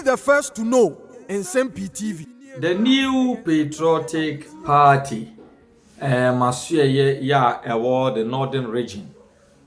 the first to know Nsem-Pii TV. The new patriotic party, award the northern region.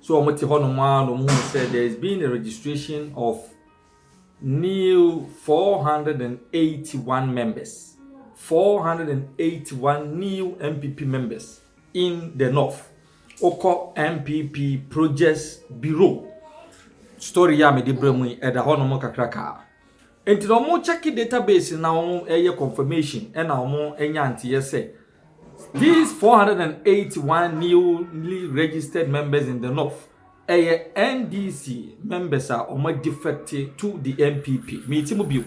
So said there's been a registration of new 481 members. 481 new MPP members in the north. Oko MPP Projects Bureau. Story ya me de bremu eda ho no mo kakraka. Enti no mo check database na o eye confirmation e na mo enya antie say these 481 newly registered members in the north NDC members are defected to the MPP. Meeting bill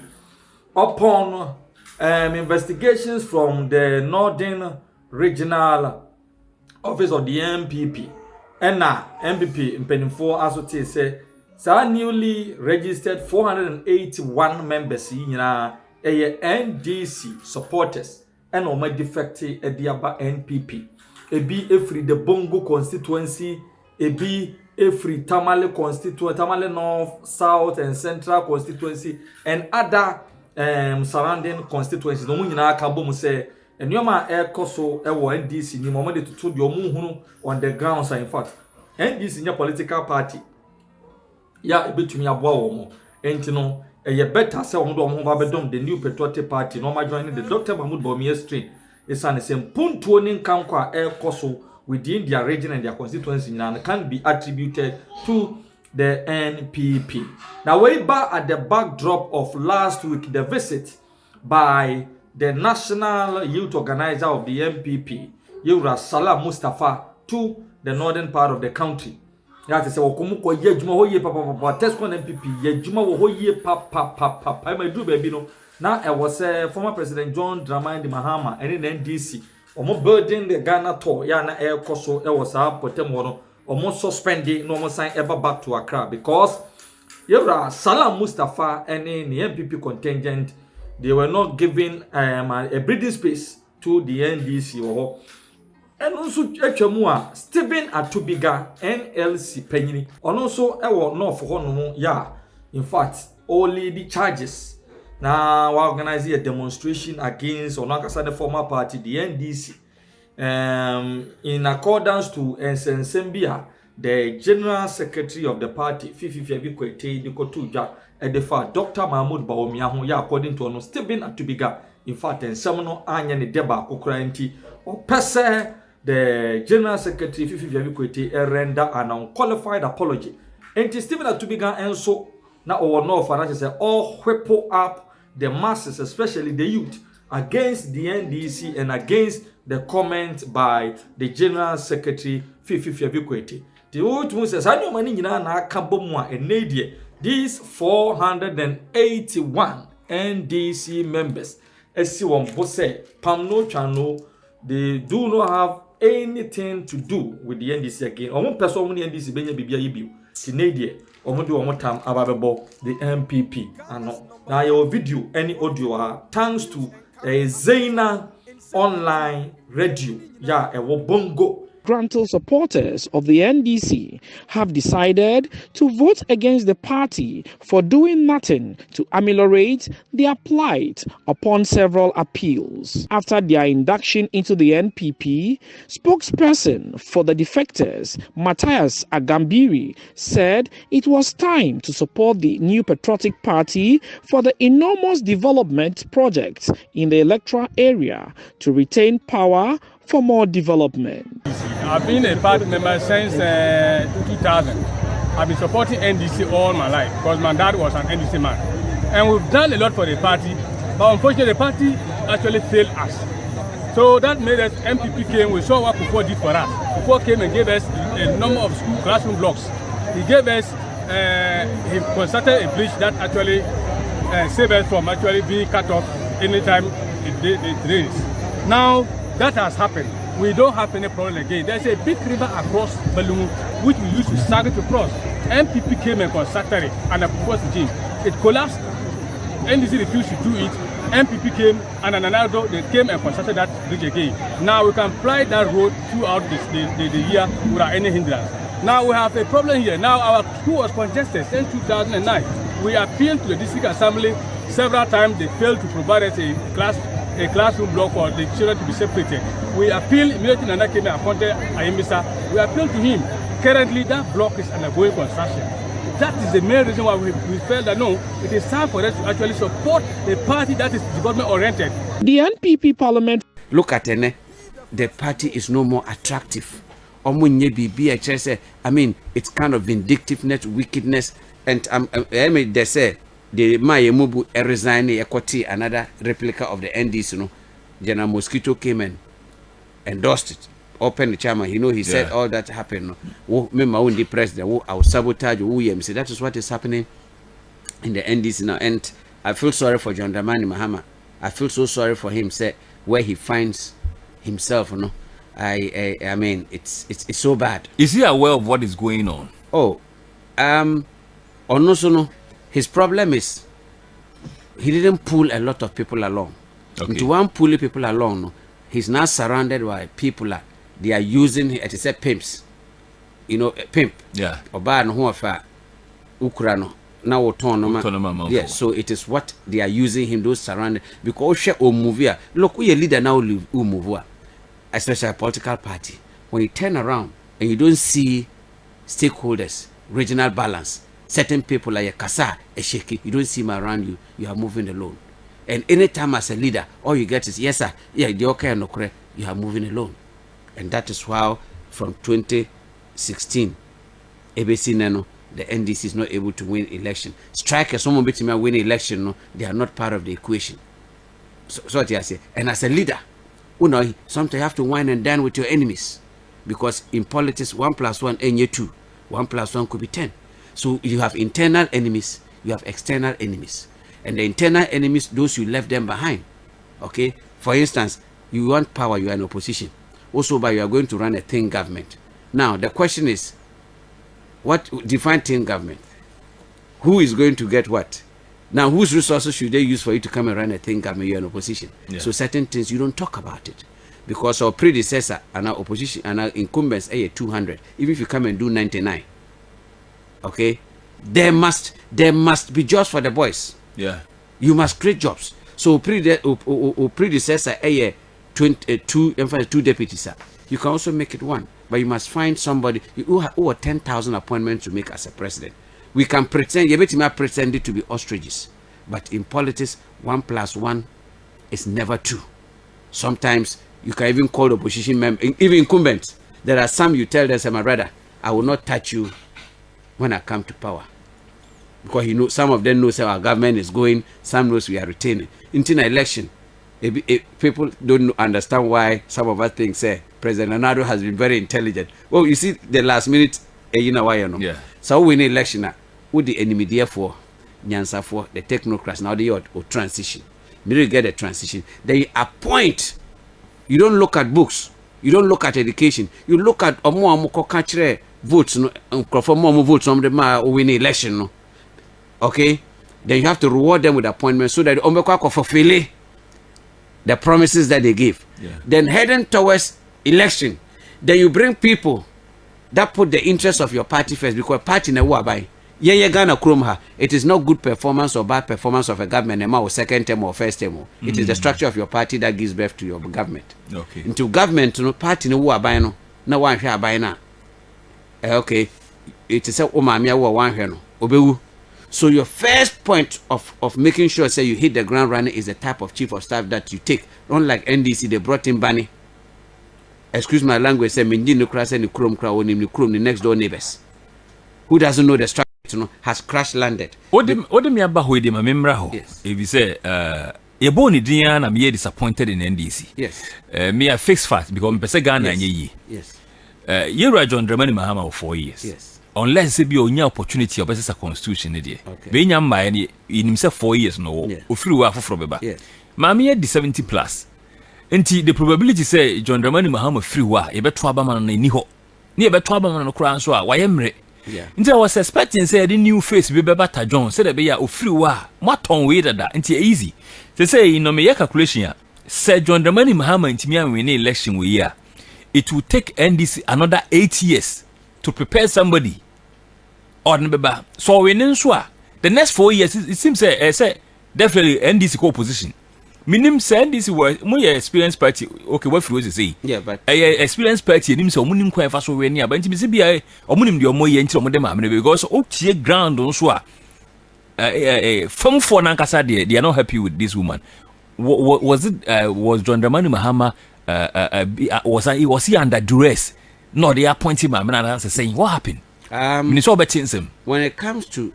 upon investigations from the Northern Regional Office of the MPP. And now MPP in Penifo Associ say newly registered 481 members in NDC supporters and defected at the NPP. Ebi every the Bongo constituency, ebi every Tamale constituency, Tamale North, South, and Central constituency, and other surrounding constituencies. No munyina kabo mu say enoma ekoso ewo NDC ni mo de tutu de omuhunu on the ground. In fact, NDC nya political party ya ebetumi aboa wo mo enti no ye better say omo do omo ba bedom the new patriotic party no ma join the Dr. Mahmoud Bawumia strain. It's an puntuo ni nkankwa ekoso within their region and their constituency and can be attributed to the NPP. Now, way back at the backdrop of last week, the visit by the national youth organizer of the NPP, Yura Salah Mustafa, to the northern part of the country. That is, Okumuko Yejuma Hoye Papa, Tesco NPP, Yejuma Hoye Papa, I may do baby no. Now, I was former President John Dramani Mahama and in NDC. Omo building the Ghana tour, yana air koso, was up, potemono, almost suspending, no more sign ever back to Accra because Yura Salam Mustafa and in the MPP contingent, they were not giving a breathing space to the NDC or and also Echemua, Stephen Atubiga, NLC Penny, and also Ewo North Honomo, yeah, in fact, only the charges. Now, we're organizing a demonstration against the former party, the NDC, in accordance to Nsem-Pii, the General Secretary of the party, Dr. Mahmoud Bawumia, according to Stephen Atubiga, in fact, and someone Anya Deba Kukranti, or Pese, the General Secretary, render an unqualified apology. And Stephen Atubiga and so now or no financial say all whipple up the masses, especially the youth, against the NDC and against the comment by the General Secretary Fifi. The old one says, I know money na kabomwa and nadia. These 481 NDC members, SC1 Bose, Pamno Chano, they do not have anything to do with the NDC again. Or one person on the NDC Benya Bibia Ibiu, Nadia, or one time about the MPP. And now your video, any audio, thanks to a Zaina online radio, yeah, a Wobongo. Grantal supporters of the NDC have decided to vote against the party for doing nothing to ameliorate their plight upon several appeals. After their induction into the NPP, spokesperson for the defectors, Matthias Agambiri, said it was time to support the new patriotic party for the enormous development projects in the electoral area to retain power for more development. I've been a party member since 2000. I've been supporting NDC all my life because my dad was an NDC man. And we've done a lot for the party, but unfortunately the party actually failed us. So that made us, MPP came, we saw what Kufuor did for us. Kufuor came and gave us a number of school classroom blocks. He gave us, he constructed a bridge that actually saved us from actually being cut off anytime it rains. Now, that has happened. We don't have any problem again. There's a big river across Balloon which we used to struggle to cross. MPP came and constructed it and Kufuor's regime. It collapsed. NDC refused to do it. MPP came and Ananado, they came and constructed that bridge again. Now we can fly that road throughout the year without any hindrance. Now we have a problem here. Now our school was congested since 2009. We appealed to the district assembly Several times they failed to provide us a classroom block for the children to be separated. We appeal immediately Nana came and appointed Ayimisa. We appeal to him. Currently, that block is undergoing construction. That is the main reason why we felt that no, it is time for us to actually support a party that is development oriented. The NPP parliament. Look at it, the party is no more attractive. I mean, it's kind of vindictiveness, wickedness, and they say the Mayemubu resigned, another replica of the NDC. No, General Mosquito came and endorsed it. Open the chairman, he said all that happened. No, the president, I will sabotage. That is what is happening in the NDC now, and I feel sorry for John Dramani Mahama. I feel so sorry for him. Say where he finds himself, I mean, it's so bad. Is he aware of what is going on? Oh, also no. His problem is he didn't pull a lot of people along. Okay. To one pulling people along, no, he's now surrounded by people that they are using it. It's a pimps, pimp. Yeah. Oba no huafa Ukrano. Now autonomous. Yes, so it is what they are using him, those surrounded, because share or movie. Look, we a leader now move, especially a political party. When you turn around and you don't see stakeholders, regional balance, certain people like a Kasa, a Sheki, you don't see them around you, you are moving alone. And anytime as a leader, all you get is yes sir, yeah, the okay no correct, you are moving alone. And that is why from 2016, ABC Nano, the NDC is not able to win election. Strikers, someone between me win election, no, they are not part of the equation. So what I say. And as a leader, sometimes you have to wine and dine with your enemies, because in politics 1 + 1 ain't 2. 1 + 1 could be 10. So you have internal enemies, you have external enemies, and the internal enemies, those you left them behind. Okay, for instance, you want power, you are in opposition. Also, but you are going to run a thin government. Now the question is, what define thin government? Who is going to get what? Now, whose resources should they use for you to come and run a thin government? You're in opposition. Yeah. So certain things you don't talk about it, because our predecessor and our opposition and our incumbents are 200. Even if you come and do 99, okay, there must be jobs for the boys. Yeah, you must create jobs. So predecessor are 2 deputies. You can also make it 1. But you must find somebody who have 10,000 appointments to make as a president. We can pretend, you pretend it to be ostriches. But in politics, 1 + 1 is never 2. Sometimes you can even call the opposition member, even incumbents. There are some you tell them, say, my brother, I will not touch you when I come to power. Because some of them know our government is going, some knows we are retaining. In an election, people don't understand why some of us think, say, President Ronaldo has been very intelligent. Well, you see, the last minute, Yeah. So we need election, with the enemy there for Nyansa for the technocrats, now they are transition. You get a transition. They appoint. You don't look at books. You don't look at education. You look at more votes, for more votes on the win election. No? Okay? Then you have to reward them with appointments so that they fulfill the promises that they give. Yeah. Then heading towards election, then you bring people that put the interest of your party first, because party na wabai. It is not good performance or bad performance of a government or second term or first term. It is the structure of your party that gives birth to your government. Okay. Into government, party na wabai no na one share by na. Okay, it is a umamia one no obewu. So your first point of making sure say you hit the ground running is the type of chief of staff that you take. Unlike NDC, they brought in Bani. Excuse my language, say Minji no crash any chrome crowd the next door neighbors. Who doesn't know the structure, has crash landed. What do me about who dem memra ho? If you say you born in I'm disappointed in NDC. Yes. Me a fixed fact because me Ghana ye. Yes. You John Dramani Mahama for 4 years. Yes. Unless there be any opportunity or a constitution there. Be nyamba any in himself 4 years no. Ofiri wa for beba. Yes. Mami had the 70 plus. Enti the probability say John Dramani Mahama free wa e beto abama na ni ho. Ni e beto abama no kura nso a wayemre. Yeah. Nti I was expecting say the new face be beta John say the be ya ofiri wa maton we dada nti easy. Say no me calculation ya. Say John Dramani Mahama ntimi an win election we year. It will take NDC another 8 years to prepare somebody. Or beba. So we nso a the next 4 years it seems say definitely NDC co-opposition. Minim say NDC were more experienced party. Okay, what you say? Yeah, but experienced party. Nim say omunim kwa fa so we ni aba. Nti me say bia omunim de omo ye nti omo de ma me because o tie ground on so a from for nankasa they are not happy with this woman. Was it was John Dramani Mahama was he under duress? No, they appointed him and answer saying what happened. When it comes to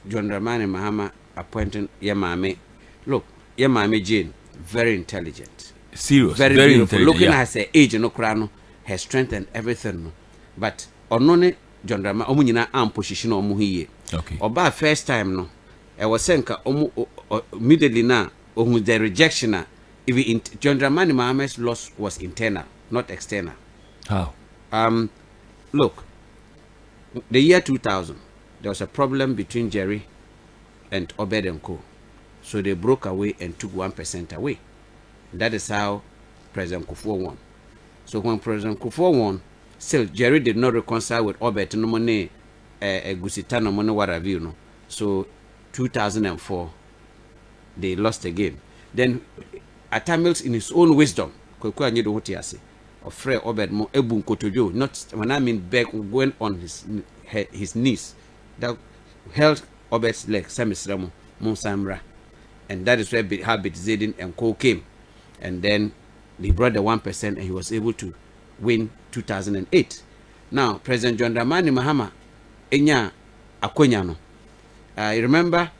John Dramani Mahama appointing Yamame, look, Yamame Jane, very intelligent. Serious. Very beautiful. Intelligent. Looking at her age, no crano, her strength and everything. But onone John Dramani, omunyina am position omu hiye. Okay. Oba first time no, I was saying omu immediately now, omu the rejection. Even John Dramani Mahama's loss was internal, not external. How? Look, the year 2000, there was a problem between Jerry and Obed and Co. So they broke away and took 1% away. That is how President Kufuor won. So when President Kufuor won, still Jerry did not reconcile with Obed no money, Gusita no money whatever you know. So 2004, they lost again. Then Atamils in his own wisdom, of Frere Obed mo Ebun Kotojo, not when I mean back going on his knees, that held Obed's leg, Samisramo, Monsamra. And that is where Habit Zedin and Co came. And then they brought the 1% and he was able to win 2008. Now, President John Dramani Mahama, Enya Akonyano. I remember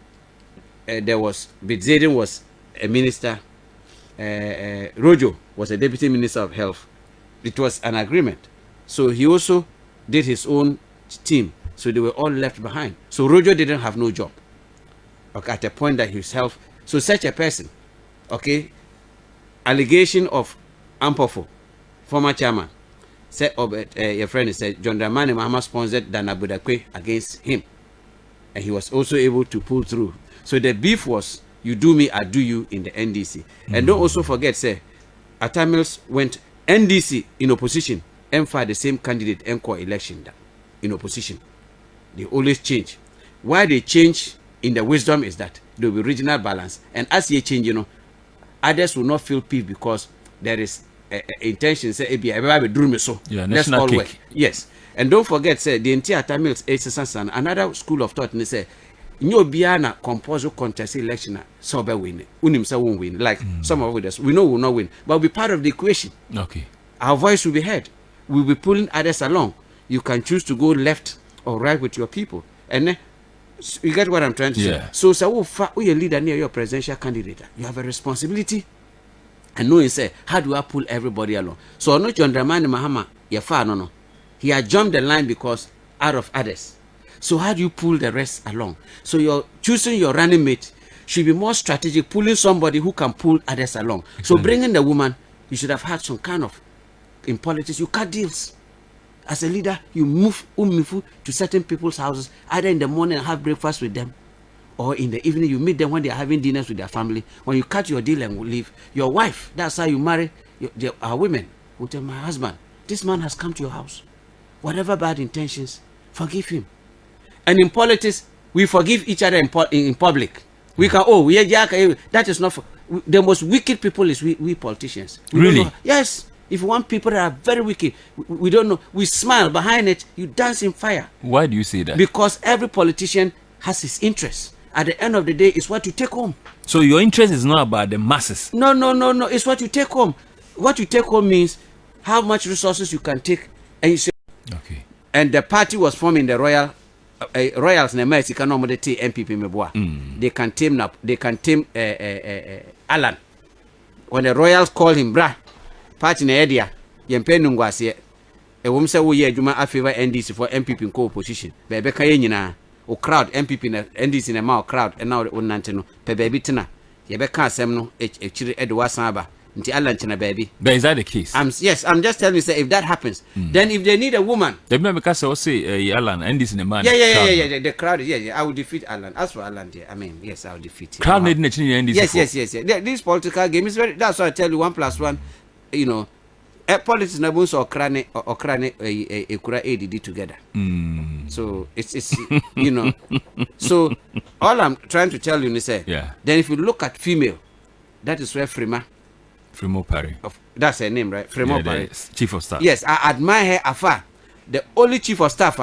there was Bidzedin was a minister, Rojo was a deputy minister of health. It was an agreement. So he also did his own team. So they were all left behind. So Rojo didn't have no job. Okay, at a point that his health. So such a person, okay, allegation of Ampofo, former chairman, said your friend said John Dramani Mahama sponsored Dana Budakwe against him. And he was also able to pull through. So the beef was you do me, I do you in the NDC. And don't also forget, say, Atamils went NDC in opposition and for the same candidate encore election in opposition. They always change. Why they change in the wisdom is that there will be regional balance. And as you change, you know, others will not feel peace because there is intention, say, everybody do me so. Yeah, let's all kick. work. Yes. And don't forget, say, the entire Tamils, another school of thought, they say, no biana compulsory contest election, so be win. Unimsa won't win. Like some of us, we know we will not win, but we'll be part of the equation. Okay. Our voice will be heard. We'll be pulling others along. You can choose to go left or right with your people. And you get what I'm trying to say? So, you're a leader near your presidential candidate. You have a responsibility. And knowing, say, how do I pull everybody along? So, not John Dramani Mahama, no. He had jumped the line because out of others. So how do you pull the rest along? So you're choosing your running mate should be more strategic, pulling somebody who can pull others along. Exactly. So bringing the woman, you should have had some kind of, in politics, you cut deals. As a leader, you move to certain people's houses, either in the morning and have breakfast with them, or in the evening you meet them when they're having dinners with their family. When you cut your deal and leave, your wife, that's how you marry our women, will tell my husband, this man has come to your house. Whatever bad intentions, forgive him. And in politics, we forgive each other in public. We can, that is not, the most wicked people is we politicians. Really? Yes. If you want people that are very wicked, we don't know. We smile behind it, you dance in fire. Why do you say that? Because every politician has his interests. At the end of the day, it's what you take home. So your interest is not about the masses? No. It's what you take home. What you take home means how much resources you can take. And you say, okay. And the party was formed in the Royals in America can normally take NPP meboa. They can tame Alan. When the Royals call him bra, party na area, yempe nungwase. E wom say wo ye adwuma afavor NDC for MPP in co-opposition. Bebe ka ye nyina o crowd MPP na NDC na ma crowd e na o nante no pe bebe tena. Ye be ka asem no e chiri edo wasan aba. Nti Alan chena baby. But is that the case? Yes, I'm just telling you, say if that happens, then if they need a woman, they may because say Alan and this in the man. Yeah. The crowd, I will defeat Alan. As for Alan, I mean, yes, I will defeat him. Crowd needing a change in NDC. Yes. This political game is very. That's why I tell you, 1+1, politics na bun so okrane ekura ADD together. So it's you know. So all I'm trying to tell you is say, then if you look at female, that is where Frema Parry. That's her name, right? Frema Parry, chief of staff. Yes, I admire her afar. The only chief of staff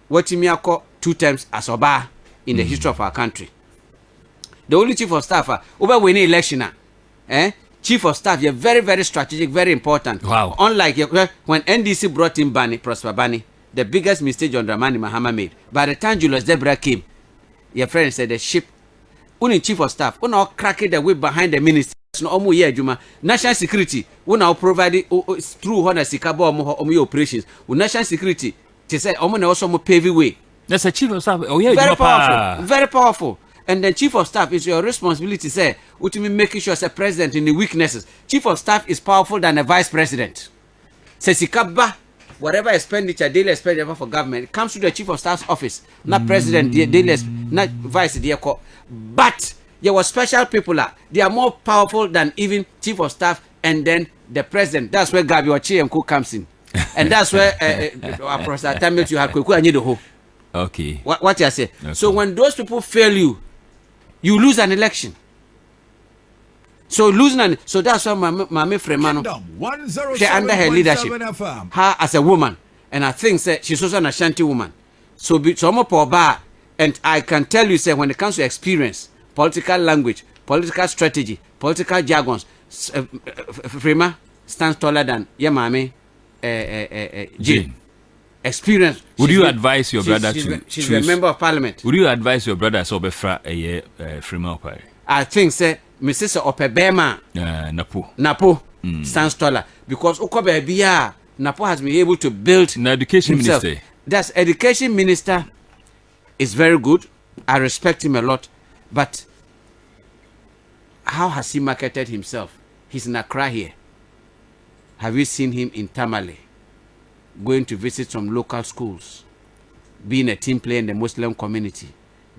what me call 2 times as Oba in the history of our country. The only chief of staff over winning election chief of staff, you're very, very strategic, very important. Wow. Unlike when NDC brought in Prosper Bani, the biggest mistake John Dramani Mahama made. By the time Julius Debra came, your friend said the ship, only chief of staff, we now cracking the whip behind the minister. No, national security, we now provide through Honor Sikabo operations. With national security, they said, also more paving way. That's a chief of staff. Oh, yeah, very powerful. Very powerful. And then chief of staff is your responsibility, say, what you mean making sure as a president in the weaknesses. Chief of staff is powerful than a vice president. Says Sikaba, whatever expenditure, daily expenditure for government, it comes to the chief of staff's office, not president, daily, not vice, dear. But there were special people they are more powerful than even chief of staff and then the president. That's where Gabi Wachi and Co comes in. And that's where Professor Tamil you have Kuku. Okay. What you say? Okay. So when those people fail you lose an election. So so that's why Mame Fremano, she under her leadership, her as a woman, and I think she's also an Ashanti woman. So more poor bar, and I can tell you, say, when it comes to experience, political language, political strategy, political jargons, Frema stands taller than Mame Jane. Experience. Would you advise your brother she's a member of parliament? Would you advise your brother so befra Frema Parry? I think say Mrs. Opebema Napo stands taller because Okobebia Napo has been able to build an education himself. Minister. That's education minister is very good. I respect him a lot, but how has he marketed himself? He's in Accra here. Have you seen him in Tamale? Going to visit some local schools, being a team player in the Muslim community,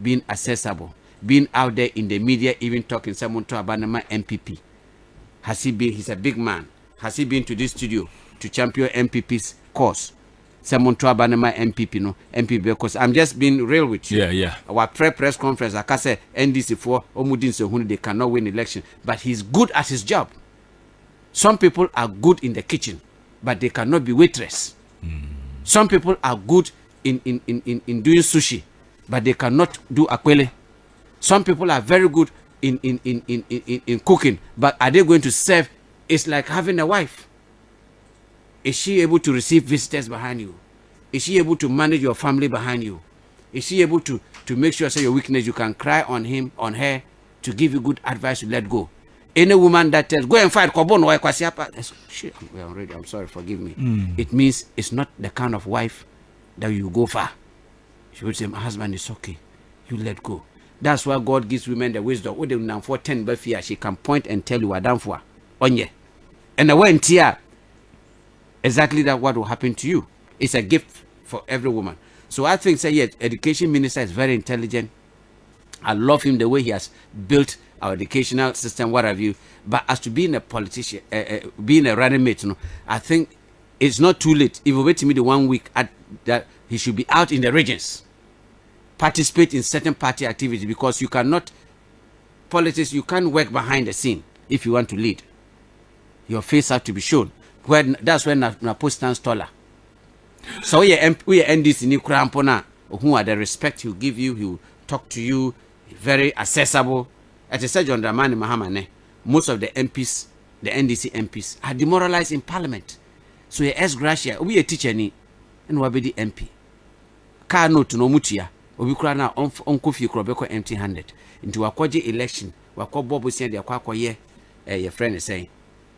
being accessible, being out there in the media, even talking someone to Abanama MPP. Has he been? He's a big man. Has he been to this studio to champion MPP's cause? Someone to Abanama MPP, no MPP, because I'm just being real with you. Yeah. Our press conference, like I said, NDC for Omudin Sehuni, they cannot win election, but he's good at his job. Some people are good in the kitchen, but they cannot be waitress. Some people are good in doing sushi, but they cannot do akwele. Some people are very good in cooking, but are they going to serve? It's like having a wife. Is she able to receive visitors behind you? Is she able to manage your family behind you? Is she able to make sure say your weakness you can cry on him, on her, to give you good advice to let go? Any woman that tells, go and fight Kobon or Kwasiapa, shit, I'm sorry, forgive me. It means it's not the kind of wife that you go far. She would say, my husband is okay. You let go. That's why God gives women the wisdom. What they now for 10 fear, she can point and tell you what done for. Onye. And I went here. Exactly that what will happen to you. It's a gift for every woman. So I think say yes, education minister is very intelligent. I love him the way he has built our educational system, what have you. But as to being a politician, being a running mate, I think it's not too late. If you wait to me the 1 week that he should be out in the regions, participate in certain party activities, because you cannot, politics, you can't work behind the scene if you want to lead. Your face has to be shown. That's when Napo stands taller. So we are NDC ni Krampona, who are the respect he'll give you, he'll talk to you, very accessible. As I said, John Dramani Mahama, most of the MPs, the NDC MPs, are demoralized in Parliament. So your ex-gratia, we a teacher ni, and we be the MP. Car note no mutia, we cry now on coffee crobeko empty-handed. Into a quadri election, wako Bobo said the aqua ye, your friend is saying,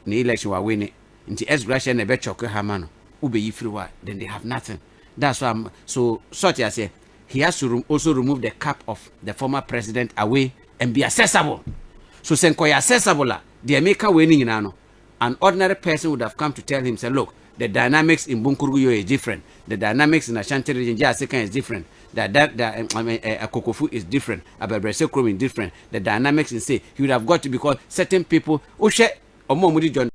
the election were winning. Into ex-gratia and a bet choker hamano, ube yifruwa, then they have nothing. That's why I'm so sorry. I say he has to also remove the cap of the former president away and be accessible. So senko accessible the America winning in an ordinary person would have come to tell him, say, look, the dynamics in Bunkuruyo is different. The dynamics in Ashanti region, Jasika is different. Kokofu is different. Abebrese Krom is different. The dynamics in say he would have got to, because certain people, John